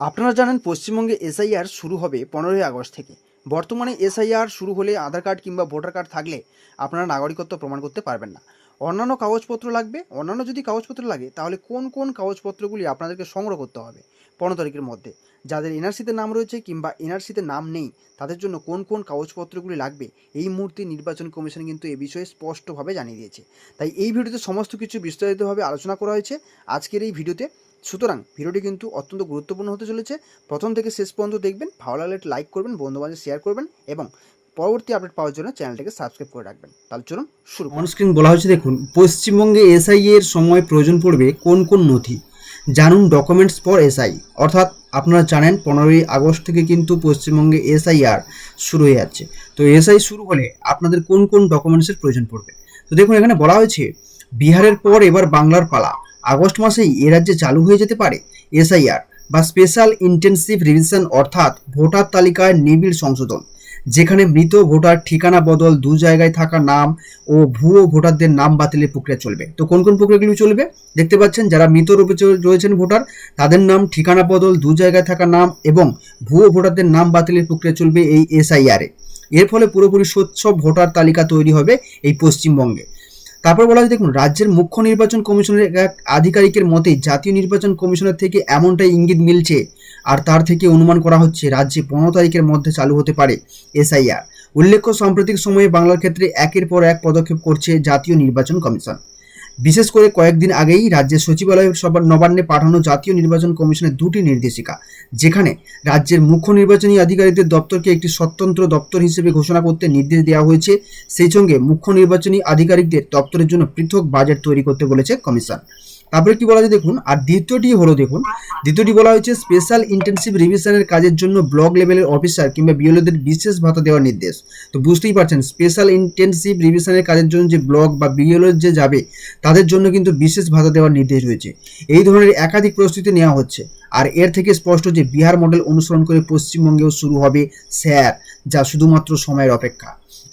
আপনারা জানেন পশ্চিমবঙ্গে এসআইআর শুরু হবে 15ই আগস্ট থেকে। বর্তমানে এসআইআর শুরু হলে আধার কার্ড কিংবা ভোটার কার্ড থাকলে আপনারা নাগরিকত্ব প্রমাণ করতে পারবেন না। অন্যান্য কাগজপত্র লাগবে। অন্যান্য যদি কাগজপত্র লাগে তাহলে কোন কোন কাগজপত্রগুলি আপনাদেরকে সংগ্রহ করতে হবে 15 তারিখের মধ্যে? যাদের এনআরসিতে নাম রয়েছে কিংবা এনআরসিতে নাম নেই তাদের জন্য কোন কোন কাগজপত্রগুলি লাগবে এই মুহূর্তে নির্বাচন কমিশন কিন্তু এ বিষয়ে স্পষ্টভাবে জানিয়ে দিয়েছে। তাই এই ভিডিওতে সমস্ত কিছু বিস্তারিতভাবে আলোচনা করা হয়েছে আজকের এই ভিডিওতে। সুতরাং ভিডিওটি কিন্তু অত্যন্ত গুরুত্বপূর্ণ হতে চলেছে। প্রথম থেকে শেষ পর্যন্ত দেখবেন। ভালো লাগলে লাইক করবেন, বন্ধুবান্ধব শেয়ার করবেন এবং পরবর্তী আপডেট পাওয়ার জন্য চ্যানেলটিকে সাবস্ক্রাইব করে রাখবেন। তাহলে চলুন শুরু করি। অনস্ক্রিন বলা হচ্ছে, দেখুন পশ্চিমবঙ্গে এসআই এর সময় প্রয়োজন পড়বে কোন কোন নথি জানুন। ডকুমেন্টস ফর এসআই, অর্থাৎ আপনারা জানেন 15ই আগস্ট থেকে কিন্তু পশ্চিমবঙ্গে এসআইআর শুরু হয়ে যাচ্ছে। তো এসআই শুরু হলে আপনাদের কোন কোন ডকুমেন্টসের প্রয়োজন পড়বে। তো দেখুন এখানে বলা হয়েছে বিহারের পর এবার বাংলার পালা। আগস্ট মাসেই এ রাজ্যে চালু হয়ে যেতে পারে এসআইআর বা স্পেশাল ইন্টেনসিভ রিভিশন, অর্থাৎ ভোটার তালিকায় নিবিড় সংশোধন, যেখানে মৃত ভোটার ঠিকানা বদল, দু জায়গায় থাকা নাম ও ভুয়ো ভোটারদের নাম বাতিলের প্রক্রিয়া চলবে। তো কোন কোন প্রক্রিয়াগুলি চলবে দেখতে পাচ্ছেন। যারা মৃত রূপে রয়েছেন ভোটার, তাদের নাম, ঠিকানা বদল, দু জায়গায় থাকা নাম এবং ভুয়ো ভোটারদের নাম বাতিলের প্রক্রিয়া চলবে এই এসআইআর এ। এর ফলে পুরোপুরি স্বচ্ছ ভোটার তালিকা তৈরি হবে এই পশ্চিমবঙ্গে। তারপর বলা হয়, দেখুন রাজ্যের মুখ্য নির্বাচন কমিশনের এক আধিকারিকের মতে জাতীয় নির্বাচন কমিশনের থেকে এমনটাই ইঙ্গিত মিলছে, আর তার থেকে অনুমান করা হচ্ছে রাজ্যে 15 তারিখের মধ্যে চালু হতে পারে এসআইআর। উল্লেখ্য, সাম্প্রতিক সময়ে বাংলার ক্ষেত্রে একের পর এক পদক্ষেপ করছে জাতীয় নির্বাচন কমিশন। বিশেষ করে কয়েকদিন আগেই রাজ্যের সচিবালয় নবান্নে পাঠানো জাতীয় নির্বাচন কমিশনের দুটি নির্দেশিকা, যেখানে রাজ্যের মুখ্য নির্বাচনী আধিকারিকদের দপ্তরকে একটি স্বতন্ত্র দপ্তর হিসেবে ঘোষণা করতে নির্দেশ দেওয়া হয়েছে। সেই সঙ্গে মুখ্য নির্বাচনী আধিকারিকদের দপ্তরের জন্য পৃথক বাজেট তৈরি করতে বলেছে কমিশন। তারপরে কি বলা হয়েছে দেখুন। আর দ্বিতীয়টি বলা হয়েছে স্পেশাল ইন্টেনসিভ রিভিশনের কাজের জন্য ব্লক লেভেলের অফিসার কিংবা বিএলওদের বিশেষ ভাতা দেওয়ার নির্দেশ। তো বুঝতেই পারছেন, স্পেশাল ইন্টেনসিভ রিভিশনের কাজের জন্য যে ব্লক বা বিএলও যে যাবে তাদের জন্য কিন্তু বিশেষ ভাতা দেওয়ার নির্দেশ রয়েছে। এই ধরনের একাধিক প্রস্তুতি নেওয়া হচ্ছে। আর এর থেকে স্পষ্ট যে বিহার মডেল অনুসরণ করে পশ্চিমবঙ্গেও শুরু হবে স্যার, যা শুধুমাত্র সময়ের অপেক্ষা।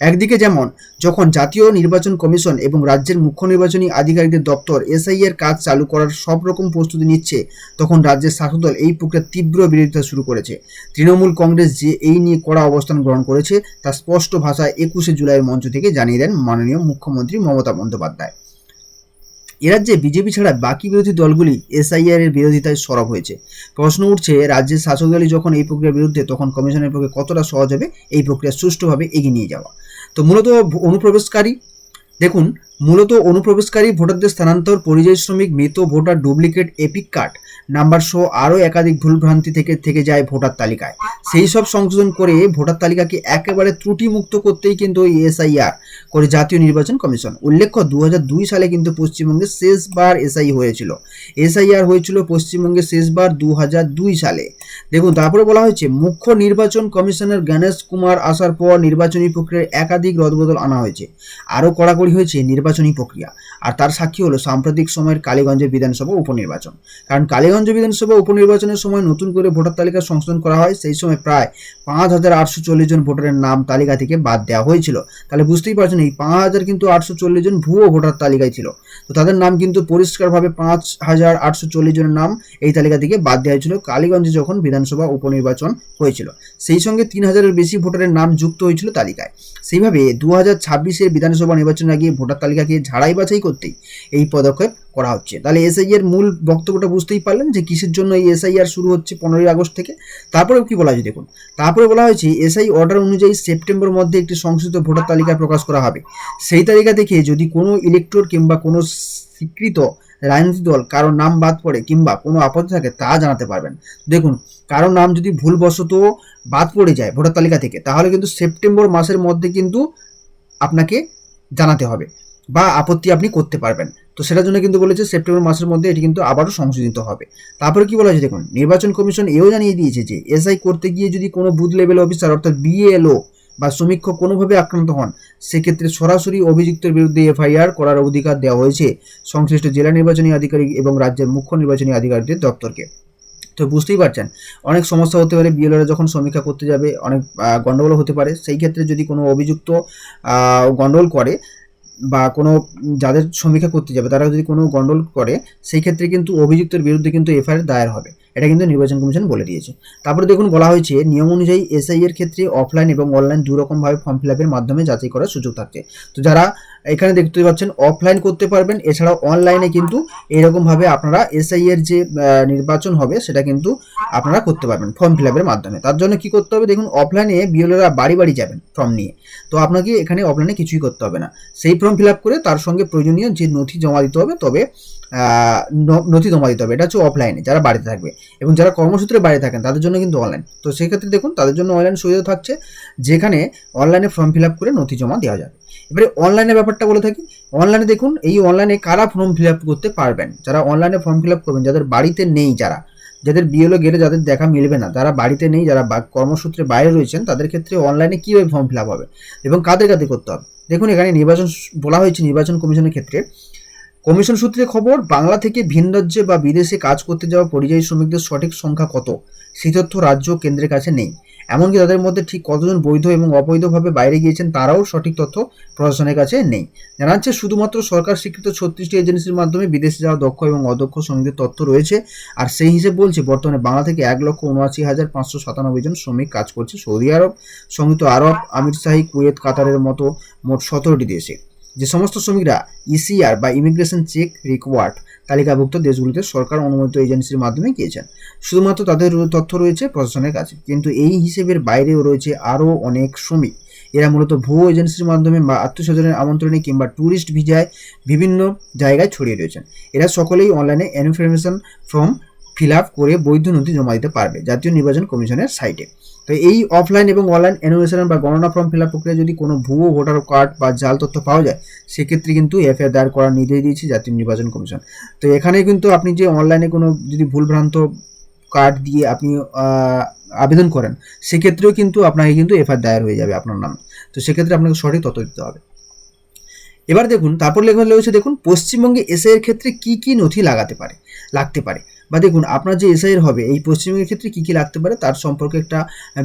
একদিকে যেমন যখন জাতীয় নির্বাচন কমিশন এবং রাজ্যের মুখ্য নির্বাচনী আধিকারিকদের দপ্তর এসআই এর কাজ চালু করার সব রকম প্রস্তুতি নিচ্ছে, তখন রাজ্যের শাসক দল এই প্রক্রিয়ার তীব্র বিরোধিতা শুরু করেছে। তৃণমূল কংগ্রেস যে এই নিয়ে কড়া অবস্থান গ্রহণ করেছে তা স্পষ্ট ভাষায় 21শে জুলাইয়ের মঞ্চ থেকে জানিয়ে দেন মাননীয় মুখ্যমন্ত্রী মমতা বন্দ্যোপাধ্যায়। এ রাজ্যে বিজেপি ছাড়া বাকি বিরোধী দলগুলি এসআইআর এর বিরোধিতায় সরব হয়েছে। প্রশ্ন উঠছে, রাজ্যের শাসক দলই যখন এই প্রক্রিয়ার বিরুদ্ধে, তখন কমিশনের পক্ষে কতটা সহজ হবে এই প্রক্রিয়া সুষ্ঠুভাবে এগিয়ে নিয়ে যাওয়া। তো মূলত অনুপ্রবেশকারী ভোটারদের স্থানান্তর, পরিযায়ী শ্রমিক, মৃত voter, duplicate epic card number সহ আরও একাধিক ভুলভ্রান্তি থেকে যায় ভোটার তালিকায়। সেই সব সংশোধন করে ভোটার তালিকাকে একেবারে ত্রুটিমুক্ত করতেই কিন্তু এই এসআইআর করে জাতীয় নির্বাচন কমিশন। উল্লেখ্য, 2002 সালে কিন্তু পশ্চিমবঙ্গে শেষবার এসআইআর হয়েছিল পশ্চিমবঙ্গে শেষবার 2002 সালে। দেখুন তারপরে বলা হয়েছে মুখ্য নির্বাচন কমিশনার গণেশ কুমার আসার পর নির্বাচনী প্রক্রিয়ার একাধিক রদবদল আনা হয়েছে। আরও কড়াকড়ি হয়েছে নির্বাচনী প্রক্রিয়া। আর তার সাক্ষী হলো সাম্প্রতিক সময়ের কালীগঞ্জের বিধানসভা উপনির্বাচন। কারণ কালীগঞ্জ বিধানসভা উপনির্বাচনের সময় নতুন করে ভোটার তালিকা সংশোধন করা হয়। সেই সময় প্রায় 5,840 জন ভোটারের নাম তালিকা থেকে বাদ দেওয়া হয়েছিল। তাহলে বুঝতেই পারছেন, এই 5,000 কিন্তু 840 জন ভুয়ো ভোটার তালিকায় ছিল। তো তাদের নাম কিন্তু পরিষ্কারভাবে 5,840 জনের নাম এই তালিকা থেকে বাদ দেওয়া হয়েছিল কালীগঞ্জে যখন বিধানসভা উপনির্বাচন হয়েছিল। সেই সঙ্গে 3,000-এর বেশি ভোটারের নাম যুক্ত হয়েছিল তালিকায়। সেইভাবে 2026-এর বিধানসভা নির্বাচনের আগে ভোটার তালিকাকে ঝাড়াই বাছাই করতেই এই পদক্ষেপ করা হচ্ছে। তাহলে এসআইআর মূল বক্তব্যটা বুঝতেই পারলেন যে কিসের জন্য এই এসআইআর শুরু হচ্ছে 15ই আগস্ট থেকে। তারপরে কি বলা হয়েছে দেখুন। তারপরে বলা হয়েছে এসআই অর্ডার অনুযায়ী সেপ্টেম্বর মধ্যে একটি সংশোধিত ভোটার তালিকা প্রকাশ করা হবে। সেই তালিকা দেখে যদি কোনো ইলেক্টর কিংবা কোনো স্বীকৃত রাজনৈতিক দল কারো নাম বাদ পড়ে কিংবা কোনো আপত্তি থাকে তা জানাতে পারবেন। দেখুন, কারো নাম যদি ভুলবশত বাদ পড়ে যায় ভোটার তালিকা থেকে, তাহলে কিন্তু সেপ্টেম্বর মাসের মধ্যে কিন্তু আপনাকে জানাতে হবে বা আপত্তি আপনি করতে পারবেন। তো সেটার জন্য কিন্তু বলেছে সেপ্টেম্বর মাসের মধ্যে এটি কিন্তু আবারও সংশোধিত হবে। তারপরে কি বলা হয়েছে দেখুন, নির্বাচন কমিশন এও জানিয়ে দিয়েছে যে এসআই করতে গিয়ে যদি কোনো বুথ লেভেল অফিসার অর্থাৎ বিএলও বা সমীক্ষক কোনোভাবে আক্রান্ত হন, সেক্ষেত্রে সরাসরি অভিযুক্তের বিরুদ্ধে এফআইআর করার অধিকার দেওয়া হয়েছে সংশ্লিষ্ট জেলা নির্বাচনী আধিকারিক এবং রাজ্যের মুখ্য নির্বাচনী আধিকারিকদের দপ্তরকে। তো বুঝতেই পারছেন অনেক সমস্যা হতে পারে। বিএলওরা যখন সমীক্ষা করতে যাবে অনেক গন্ডগোল হতে পারে। সেই ক্ষেত্রে যদি কোনো অভিযুক্ত গন্ডগোল করে বা কোনো যাদের সমীক্ষা করতে যাবে তারা যদি কোনো গন্ডগোল করে, সেই ক্ষেত্রে কিন্তু অভিযুক্তের বিরুদ্ধে কিন্তু এফআইআর দায়ের হবে। এটা কিন্তু নির্বাচন কমিশন বলে দিয়েছে। তারপরে দেখুন বলা হয়েছে নিয়ম অনুযায়ী এসআই এর ক্ষেত্রে অফলাইন এবং অনলাইন দুই রকমভাবে ফর্ম ফিল আপের মাধ্যমে যাচাই করার সুযোগ থাকছে। তো যারা এখানে দেখতে পাচ্ছেন অফলাইন করতে পারবেন, এছাড়াও অনলাইনে কিন্তু এরকমভাবে আপনারা এসআই এর যে নির্বাচন হবে সেটা কিন্তু আপনারা করতে পারবেন ফর্ম ফিল আপের মাধ্যমে। তার জন্য কি করতে হবে দেখুন, অফলাইনে বিএলওরা বাড়ি বাড়ি যাবেন ফর্ম নিয়ে, তো আপনাকে এখানে অফলাইনে কিছুই করতে হবে না, সেই ফর্ম ফিল আপ করে তার সঙ্গে প্রয়োজনীয় যে নথি জমা দিতে হবে, তবে নথি জমা দিতে হবে। এটা হচ্ছে অফলাইনে যারা বাড়িতে থাকবে, এবং যারা কর্মসূত্রে বাইরে থাকেন তাদের জন্য কিন্তু অনলাইন। তো সেই ক্ষেত্রে দেখুন তাদের জন্য অনলাইন সুবিধা থাকছে, যেখানে অনলাইনে ফর্ম ফিল আপ করে নথি জমা দেওয়া যাবে। এবারে অনলাইনের ব্যাপারটা বলে থাকি, অনলাইনে দেখুন এই অনলাইনে কারা ফর্ম ফিল আপ করতে পারবেন, যারা অনলাইনে ফর্ম ফিল আপ করবেন, যাদের বাড়িতে নেই, যাদের বিএলও গেলে যাদের দেখা মিলবে না, যারা বাড়িতে নেই, যারা কর্মসূত্রে বাইরে রয়েছেন, তাদের ক্ষেত্রে অনলাইনে কীভাবে ফর্ম ফিল আপ হবে এবং কাদের করতে হবে। দেখুন এখানে বলা হয়েছে নির্বাচন কমিশনের ক্ষেত্রে, কমিশন সূত্রে খবর, বাংলা থেকে ভিন রাজ্যে বা বিদেশে কাজ করতে যাওয়া পরিযায়ী শ্রমিকদের সঠিক সংখ্যা কত সেই তথ্য রাজ্য কেন্দ্রের কাছে নেই। এমনকি তাদের মধ্যে ঠিক কতজন বৈধ এবং অবৈধভাবে বাইরে গিয়েছেন তারাও সঠিক তথ্য প্রশাসনের কাছে নেই। জানা যাচ্ছে শুধুমাত্র সরকার স্বীকৃত 36টি এজেন্সির মাধ্যমে বিদেশে যাওয়া দক্ষ এবং অদক্ষ শ্রমিকদের তথ্য রয়েছে। আর সেই হিসেব বলছে বর্তমানে বাংলা থেকে 1,79,597 জন শ্রমিক কাজ করছে সৌদি আরব, সংযুক্ত আরব আমিরশাহী, কুয়েত, কাতারের মতো মোট 17টি দেশে। যে সমস্ত শ্রমিকরা ইসিআর বা ইমিগ্রেশন চেক রিকোয়ার্ড তালিকাভুক্ত দেশগুলিতে সরকার অনুমোদিত এজেন্সির মাধ্যমে গিয়েছেন, শুধুমাত্র তাদের তথ্য রয়েছে প্রশাসনের কাছে। কিন্তু এই হিসেবের বাইরেও রয়েছে আরও অনেক শ্রমিক, এরা মূলত ভুয়ো এজেন্সির মাধ্যমে বা আত্মীয়স্বজনের আমন্ত্রণে কিংবা ট্যুরিস্ট ভিসায় বিভিন্ন জায়গায় ছড়িয়ে রয়েছেন। এরা সকলেই অনলাইনে ইনফরমেশন ফর্ম ফিল আপ করে বৈধ নথি জমা দিতে পারবে জাতীয় নির্বাচন কমিশনের সাইটে। তো এই অফলাইন এবং অনলাইন এনোভেশন বা গণনা ফর্ম ফিল আপ প্রক্রিয়া যদি কোনো ভুয়ো ভোটার কার্ড বা জাল তথ্য পাওয়া যায়, সেক্ষেত্রে কিন্তু এফআইআর দায়ের করার নির্দেশ দিয়েছে জাতীয় নির্বাচন কমিশন। তো এখানে কিন্তু আপনি যে অনলাইনে কোনো যদি ভুলভ্রান্ত কার্ড দিয়ে আপনি আবেদন করেন, সেক্ষেত্রেও কিন্তু আপনাকে কিন্তু এফআইআর দায়ের হয়ে যাবে আপনার নামে। তো সেক্ষেত্রে আপনাকে সঠিক তথ্য দিতে হবে। এবার দেখুন তারপর লেখা রয়েছে, দেখুন পশ্চিমবঙ্গে এসআইয়ের ক্ষেত্রে কি কি নথি লাগতে পারে বা দেখুন আপনার যে এসআইয়ের হবে এই পশ্চিমবঙ্গের ক্ষেত্রে কি কি লাগতে পারে তার সম্পর্কে একটা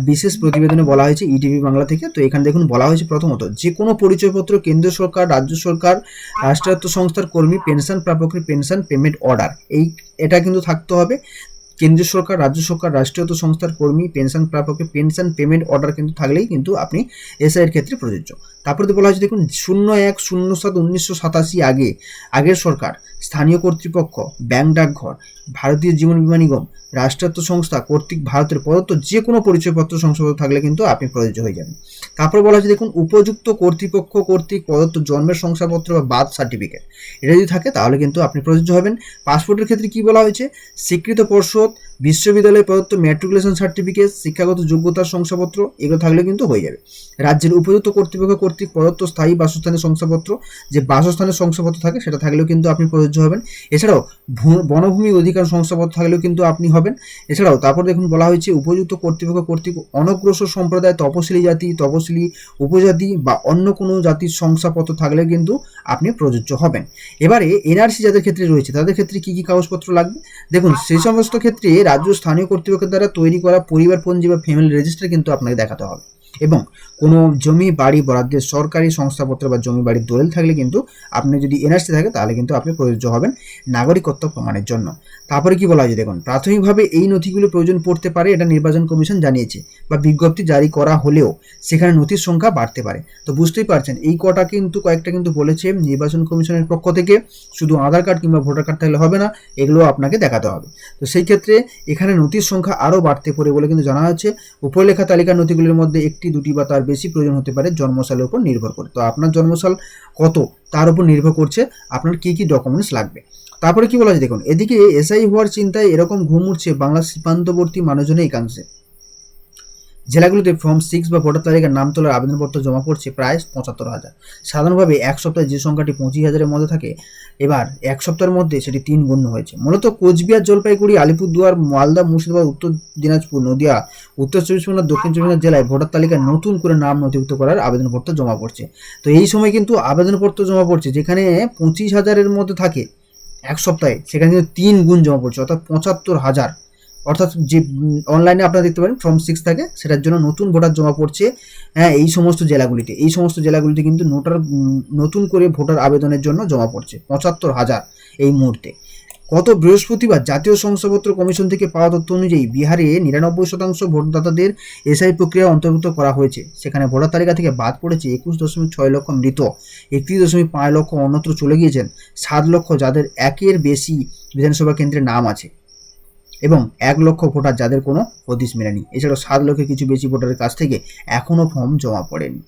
বিশেষ প্রতিবেদনে বলা হয়েছে ইটিভি বাংলা থেকে। তো এখানে দেখুন বলা হয়েছে প্রথমত যে কোনো পরিচয়পত্র, কেন্দ্রীয় সরকার, রাজ্য সরকার, রাষ্ট্রায়ত্ত সংস্থার কর্মী, পেনশন প্রাপকের পেনশন পেমেন্ট অর্ডার, এটা কিন্তু থাকতে হবে। কেন্দ্রীয় সরকার, রাজ্য সরকার, রাষ্ট্রায়ত্ত সংস্থার কর্মী, পেনশন প্রাপকের পেনশন পেমেন্ট অর্ডার কিন্তু থাকলেই কিন্তু আপনি এসআইয়ের ক্ষেত্রে প্রযোজ্য। তারপরে বলা হয়েছে দেখুন 01/07/1987 আগের সরকার, স্থানীয় কর্তৃপক্ষ, ব্যাংক, ডাকঘর, ভারতীয় জীবন বীমা নিগম, রাষ্ট্রায়ত্ত সংস্থা কর্তৃক ভারতের প্রদত্ত যে কোনো পরিচয়পত্র শংসাপত্র থাকলে কিন্তু আপনি প্রযোজ্য হয়ে যাবেন। তারপর বলা হয়েছে দেখুন উপযুক্ত কর্তৃপক্ষ কর্তৃক প্রদত্ত জন্মের শংসাপত্র বা বার্থ সার্টিফিকেট, এটা যদি থাকে তাহলে কিন্তু আপনি প্রযোজ্য হবেন। পাসপোর্টের ক্ষেত্রে কি বলা হয়েছে, স্বীকৃত পর্ষদ, বিশ্ববিদ্যালয়ে প্রদত্ত ম্যাট্রিকুলেশন সার্টিফিকেট, শিক্ষাগত যোগ্যতার শংসাপত্র, এগুলো থাকলে কিন্তু হয়ে যাবে। রাজ্যের উপযুক্ত কর্তৃপক্ষ কর্তৃক প্রদত্ত স্থায়ী বাসস্থানের শংসাপত্র, যে বাসস্থানের শংসাপত্র থাকে সেটা থাকলেও কিন্তু আপনি প্রযোজ্য হবেন। এছাড়াও বনভূমি অধিকার শংসাপত্র থাকলেও কিন্তু আপনি হবেন। এছাড়াও তারপর দেখুন বলা হয়েছে উপযুক্ত কর্তৃপক্ষ কর্তৃক অনগ্রসর সম্প্রদায়, তপশিলি জাতি, তপশিলি উপজাতি বা অন্য কোনো জাতির শংসাপত্র থাকলে কিন্তু আপনি প্রযোজ্য হবেন। এবারে এনআরসি যাদের ক্ষেত্রে রয়েছে তাদের ক্ষেত্রে কি কি কাগজপত্র লাগবে, দেখুন সেই সমস্ত ক্ষেত্রে রাজ্য স্থানীয় কর্তৃপক্ষের দ্বারা তৈরি করা পরিবারপঞ্জি বা ফ্যামিলি রেজিস্টার কিন্তু আপনাকে দেখাতে হবে, এবং কোনো জমি বাড়ি বরাদ্দের সরকারি সংস্থাপত্র বা জমি বাড়ির দলিল থাকলে কিন্তু আপনি যদি এনআরসি থাকে তাহলে কিন্তু আপনি প্রযোজ্য হবেন নাগরিকত্ব প্রমাণের জন্য। তারপরে কি বলা হয়েছে দেখুন, প্রাথমিকভাবে এই নথিগুলো প্রয়োজন পড়তে পারে, এটা নির্বাচন কমিশন জানিয়েছে, বা বিজ্ঞপ্তি জারি করা হলেও সেখানে নথির সংখ্যা বাড়তে পারে। তো বুঝতেই পারছেন এই কয়েকটা কিন্তু বলেছে নির্বাচন কমিশনের পক্ষ থেকে, শুধু আধার কার্ড কিংবা ভোটার কার্ড থাকলে হবে না, এগুলো আপনাকে দেখাতে হবে। তো সেই ক্ষেত্রে এখানে নথির সংখ্যা আরও বাড়তে পারে বলে কিন্তু জানা যাচ্ছে। উপরে লেখা তালিকার নথিগুলির মধ্যে 1, 2 বা তার বেশি প্রয়োজন হতে পারে জন্মসালের উপর নির্ভর করে। তো আপনার জন্মসাল কত তার উপর নির্ভর করছে আপনার কি কি ডকুমেন্টস লাগবে। তারপরে কি বলা যায় দেখুন, এদিকে এসআই হওয়ার চিন্তায় এরকম ঘুম উঠছে বাংলার সীমান্তবর্তী মানুষজনের একাংশে। জেলাগুলোতে ফর্ম 6 বা ভোটার তালিকার নাম তোলার আবেদনপত্র জমা পড়ছে প্রায় 75,000। সাধারণভাবে এক সপ্তাহে যে সংখ্যাটি 25,000-এর মধ্যে থাকে, এবার এক সপ্তাহের মধ্যে সেটি 3 গুণ হয়েছে। মূলত কোচবিহার, জলপাইগুড়ি, আলিপুরদুয়ার, মালদা, মুর্শিদাবাদ, উত্তর দিনাজপুর, নদিয়া, উত্তর 24 পরগনা, দক্ষিণ 24 পরগনা জেলায় ভোটার তালিকায় নতুন করে নাম নথিভুক্ত করার আবেদনপত্র জমা পড়ছে। তো এই সময় কিন্তু আবেদনপত্র জমা পড়ছে যেখানে 25,000-এর মধ্যে থাকে এক সপ্তাহে, সেখানে কিন্তু 3 গুণ জমা পড়ছে, অর্থাৎ 75,000। অর্থাৎ যে অনলাইনে আপনারা দেখতে পারেন ফর্ম 6 থাকে, সেটার জন্য নতুন ভোটার জমা পড়ছে এই সমস্ত জেলাগুলিতে কিন্তু নতুন করে ভোটার আবেদনের জন্য জমা পড়ছে 75,000 এই মুহূর্তে। গত বৃহস্পতিবার জাতীয় শংসাপত্র কমিশন থেকে পাওয়া তথ্য অনুযায়ী বিহারে 99% ভোটদাতাদের এসআই প্রক্রিয়া অন্তর্ভুক্ত করা হয়েছে। সেখানে ভোটার তালিকা থেকে বাদ পড়েছে 21.6 লক্ষ মৃত, 31.5 লক্ষ অন্যত্র চলে গিয়েছেন, 7 লক্ষ যাদের একের বেশি বিধানসভা কেন্দ্রের নাম আছে এবং 1 লক্ষ ভোটার যাদের কোনো হদিস মেলেনি। এছাড়াও 7 লক্ষের কিছু বেশি ভোটারের কাছ থেকে এখনও ফর্ম জমা পড়েনি।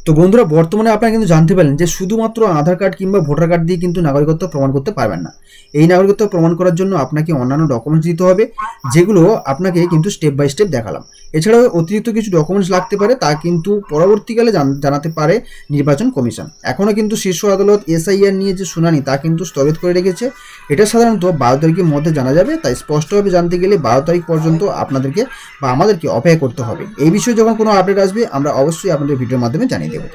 তো বন্ধুরা, বর্তমানে আপনারা কিন্তু জানতে পারলেন যে শুধুমাত্র আধার কার্ড কিংবা ভোটার কার্ড দিয়ে কিন্তু নাগরিকত্ব প্রমাণ করতে পারবেন না। এই নাগরিকত্ব প্রমাণ করার জন্য আপনাকে অন্যান্য ডকুমেন্টস দিতে হবে, যেগুলো আপনাকে কিন্তু স্টেপ বাই স্টেপ দেখালাম। এছাড়াও অতিরিক্ত কিছু ডকুমেন্টস লাগতে পারে, তা কিন্তু পরবর্তীকালে জানাতে পারে নির্বাচন কমিশন। এখনও কিন্তু শীর্ষ আদালত এসআইআর নিয়ে যে শুনানি তা কিন্তু স্থগিত করে রেখেছে। এটা সাধারণত 12 তারিখের মধ্যে জানা যাবে, তাই স্পষ্টভাবে জানতে গেলে 12 তারিখ পর্যন্ত আপনাদেরকে বা আমাদেরকে অপেক্ষা করতে হবে। এই বিষয়ে যখন কোনো আপডেট আসবে আমরা অবশ্যই আপনাদের ভিডিওর মাধ্যমে জানিয়ে দেবো।